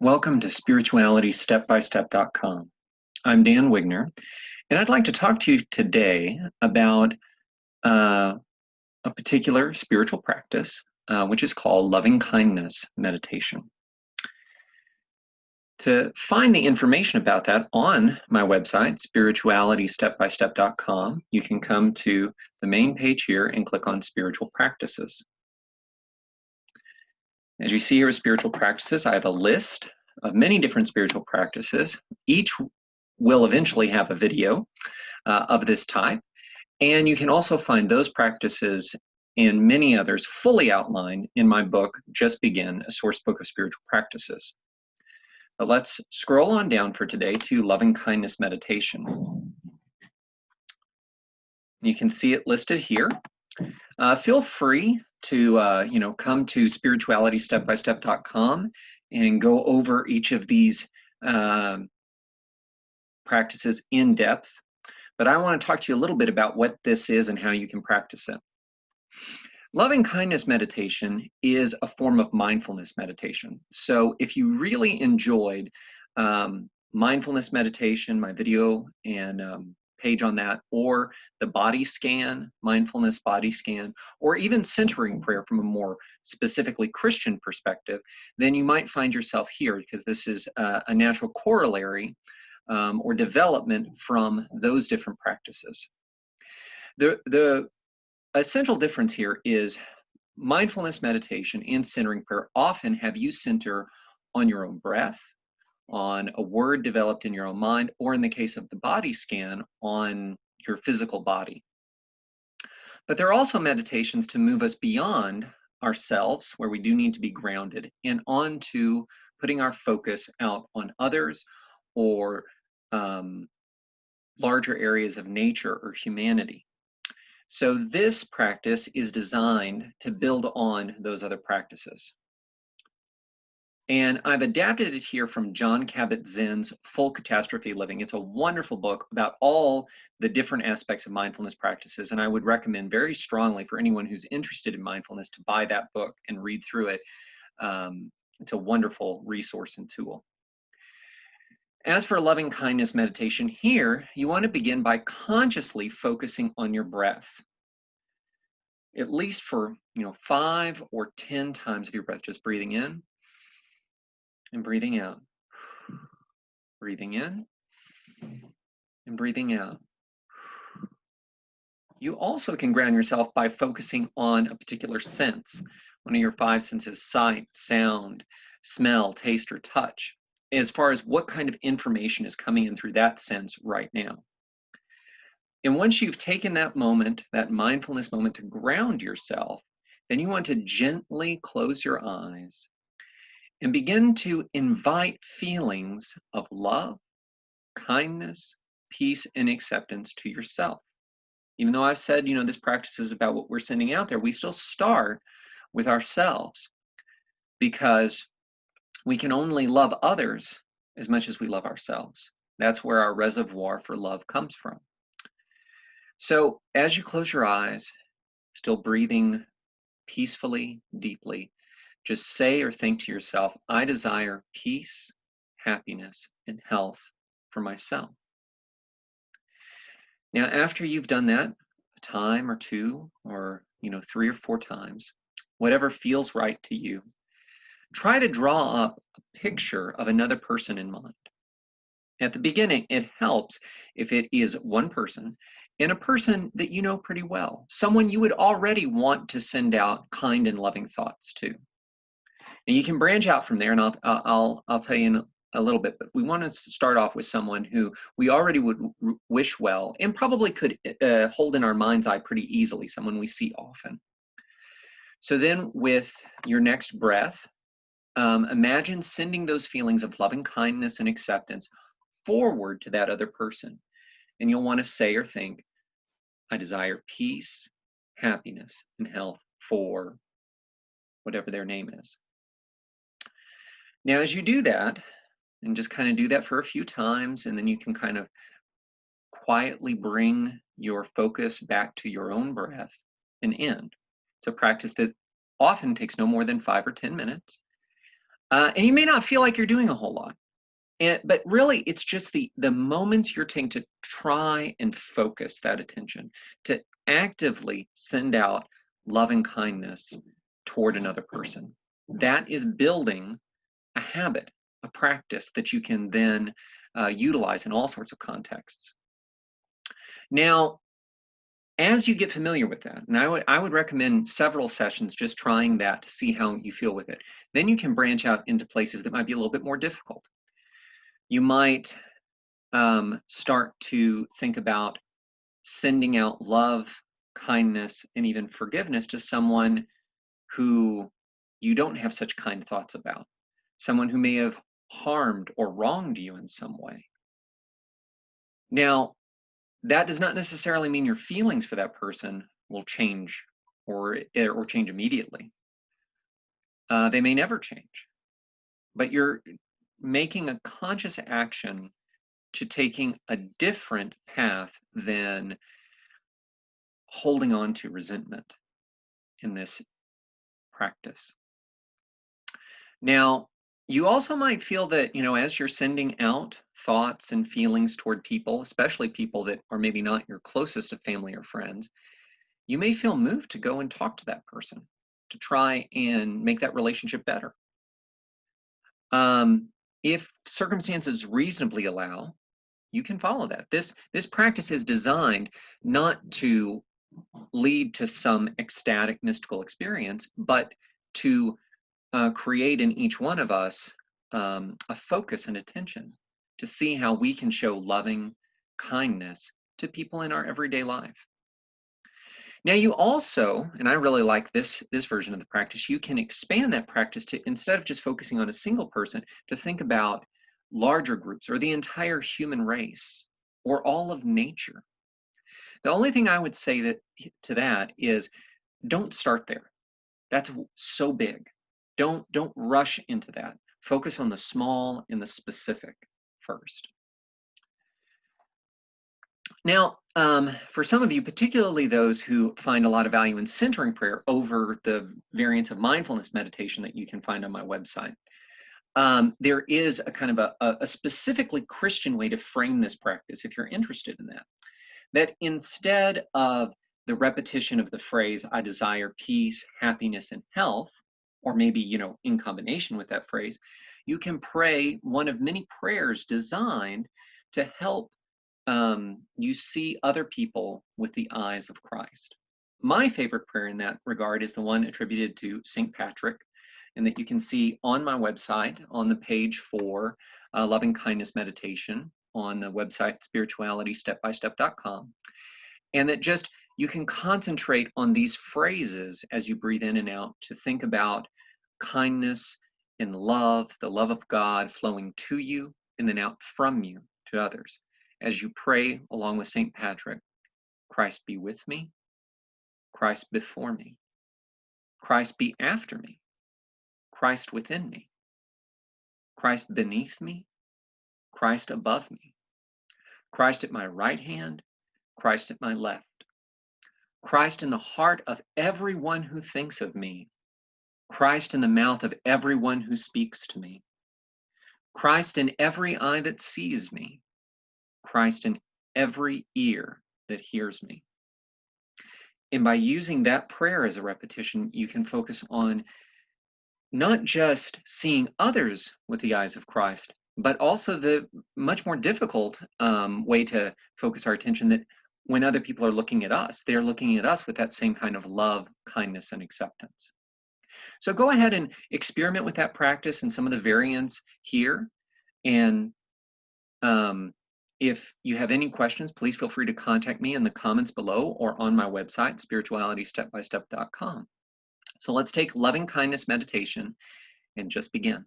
Welcome to spiritualitystepbystep.com. I'm Dan Wigner, and I'd like to talk to you today about a particular spiritual practice, which is called Lovingkindness Meditation. To find the information about that on my website, spiritualitystepbystep.com, you can come to the main page here and click on Spiritual Practices. As you see here with spiritual practices, I have a list of many different spiritual practices. Each will eventually have a video of this type, and you can also find those practices and many others fully outlined in my book, Just Begin, a source book of spiritual practices. But let's scroll on down for today to Lovingkindness Meditation. You can see it listed here. Feel free to come to spiritualitystepbystep.com and go over each of these practices in depth. But I want to talk to you a little bit about what this is and how you can practice it. Lovingkindness meditation is a form of mindfulness meditation. So if you really enjoyed mindfulness meditation, my video and page on that, or the body scan, mindfulness body scan, or even centering prayer from a more specifically Christian perspective, then you might find yourself here, because this is a natural corollary or development from those different practices. The essential difference here is mindfulness meditation and centering prayer often have you center on your own breath, on a word developed in your own mind, or in the case of the body scan, on your physical body. But there are also meditations to move us beyond ourselves, where we do need to be grounded, and on to putting our focus out on others or larger areas of nature or humanity. So this practice is designed to build on those other practices. And I've adapted it here from Jon Kabat-Zinn's Full Catastrophe Living. It's a wonderful book about all the different aspects of mindfulness practices, and I would recommend very strongly for anyone who's interested in mindfulness to buy that book and read through it. It's a wonderful resource and tool. As for loving kindness meditation, here you want to begin by consciously focusing on your breath, at least for 5 or 10 times of your breath, just breathing in and breathing out, breathing in and breathing out. You also can ground yourself by focusing on a particular sense, one of your 5 senses: sight, sound, smell, taste, or touch, as far as what kind of information is coming in through that sense right now. And once you've taken that moment, that mindfulness moment, to ground yourself, then you want to gently close your eyes and begin to invite feelings of love, kindness, peace, and acceptance to yourself. Even though I've said, this practice is about what we're sending out there, we still start with ourselves, because we can only love others as much as we love ourselves. That's where our reservoir for love comes from. So as you close your eyes, still breathing peacefully, deeply, just say or think to yourself, I desire peace, happiness, and health for myself. Now, after you've done that a time or 2 or 3 or 4 times, whatever feels right to you, try to draw up a picture of another person in mind. At the beginning, it helps if it is one person, and a person that you know pretty well, someone you would already want to send out kind and loving thoughts to. And you can branch out from there, and I'll tell you in a little bit, but we want to start off with someone who we already would wish well and probably could hold in our mind's eye pretty easily, someone we see often. So then with your next breath, imagine sending those feelings of loving kindness and acceptance forward to that other person. And you'll want to say or think, I desire peace, happiness, and health for whatever their name is. Now, as you do that, and just kind of do that for a few times, and then you can kind of quietly bring your focus back to your own breath and end. It's a practice that often takes no more than 5 or 10 minutes. And you may not feel like you're doing a whole lot. But really, it's just the moments you're taking to try and focus that attention, to actively send out loving kindness toward another person. That is building a habit, a practice that you can then utilize in all sorts of contexts. Now, as you get familiar with that, and I would recommend several sessions just trying that to see how you feel with it. Then you can branch out into places that might be a little bit more difficult. You might start to think about sending out love, kindness, and even forgiveness to someone who you don't have such kind thoughts about, someone who may have harmed or wronged you in some way. Now, that does not necessarily mean your feelings for that person will change or change immediately. They may never change, but you're making a conscious action to taking a different path than holding on to resentment in this practice. Now, you also might feel that, as you're sending out thoughts and feelings toward people, especially people that are maybe not your closest of family or friends, you may feel moved to go and talk to that person to try and make that relationship better. If circumstances reasonably allow, you can follow that. This practice is designed not to lead to some ecstatic mystical experience, but to create in each one of us a focus and attention to see how we can show loving kindness to people in our everyday life. Now you also, and I really like this version of the practice, you can expand that practice to, instead of just focusing on a single person, to think about larger groups or the entire human race or all of nature. The only thing I would say to that is don't start there. That's so big. Don't rush into that. Focus on the small and the specific first. Now, for some of you, particularly those who find a lot of value in centering prayer over the variants of mindfulness meditation that you can find on my website, there is a kind of a specifically Christian way to frame this practice if you're interested in that. That instead of the repetition of the phrase, I desire peace, happiness, and health, or maybe, in combination with that phrase, you can pray one of many prayers designed to help you see other people with the eyes of Christ. My favorite prayer in that regard is the one attributed to St. Patrick, and that you can see on my website on the page for Lovingkindness Meditation on the website spiritualitystepbystep.com. And that just you can concentrate on these phrases as you breathe in and out to think about kindness and love, the love of God flowing to you and then out from you to others. As you pray along with St. Patrick, Christ be with me, Christ before me, Christ be after me, Christ within me, Christ beneath me, Christ above me, Christ at my right hand, Christ at my left, Christ in the heart of everyone who thinks of me, Christ in the mouth of everyone who speaks to me, Christ in every eye that sees me, Christ in every ear that hears me. And by using that prayer as a repetition, you can focus on not just seeing others with the eyes of Christ, but also the much more difficult way to focus our attention, that when other people are looking at us, they're looking at us with that same kind of love, kindness, and acceptance. So go ahead and experiment with that practice and some of the variants here. And if you have any questions, please feel free to contact me in the comments below or on my website, spiritualitystepbystep.com. So let's take loving kindness meditation and just begin.